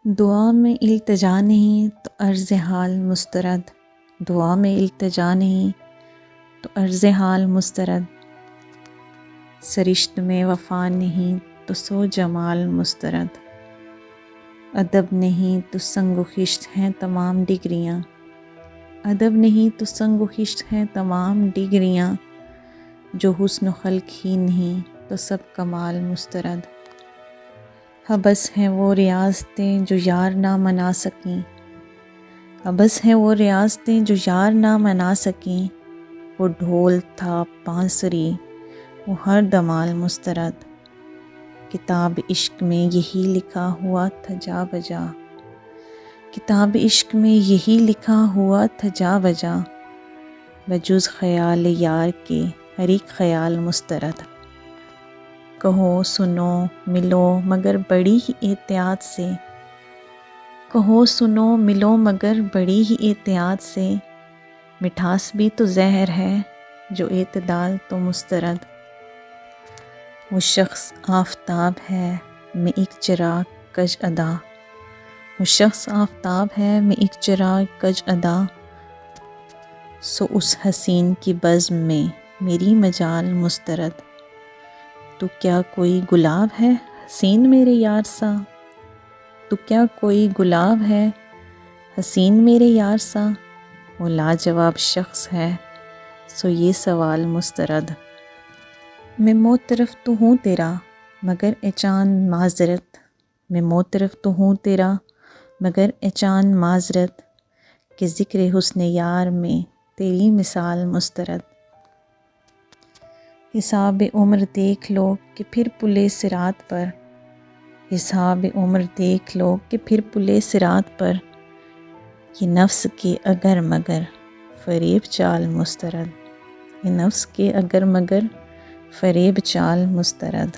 دعا میں التجا نہیں تو عرض حال مسترد، دعا میں التجا نہیں تو عرض حال مسترد، سرشت میں وفا نہیں تو سو جمال مسترد، ادب نہیں تو سنگ و خشت ہیں تمام ڈگریاں، ادب نہیں تو سنگ و خشت ہیں تمام ڈگریاں، جو حسن و خلق ہی نہیں تو سب کمال مسترد، حبس ہیں وہ ریاضتیں جو یار نہ منا سکیں، حبس ہیں وہ ریاضتیں جو یار نہ منا سکیں، وہ ڈھول تھا بانسری وہ ہر دمال مسترد، کتاب عشق میں یہی لکھا ہوا تھا جا بجا، کتاب عشق میں یہی لکھا ہوا تھا جا بجا، بجز خیال یار کے ہر ایک خیال مسترد، کہو سنو ملو مگر بڑی ہی احتیاط سے، کہو سنو ملو مگر بڑی ہی احتیاط سے، مٹھاس بھی تو زہر ہے جو اعتدال تو مسترد، وہ شخص آفتاب ہے میں ایک چراغ کج ادا، وہ شخص آفتاب ہے میں ایک چراغ کج ادا، سو اس حسین کی بزم میں میری مجال مسترد، تو کیا کوئی گلاب ہے حسین میرے یار سا، تو کیا کوئی گلاب ہے حسین میرے یار سا، وہ لاجواب شخص ہے سو یہ سوال مسترد، میں معترف تو ہوں تیرا مگر اے چاند معذرت، میں معترف تو ہوں تیرا مگر اے چاند معذرت، کہ ذکر حسن یار میں تیری مثال مسترد، حساب عمر دیکھ لو کہ پھر پلِ صراط پر، حساب عمر دیکھ لو کہ پھر پلِ صراط پر، یہ نفس کے اگر مگر فریب چال مسترد، یہ نفس کے اگر مگر فریب چال مسترد۔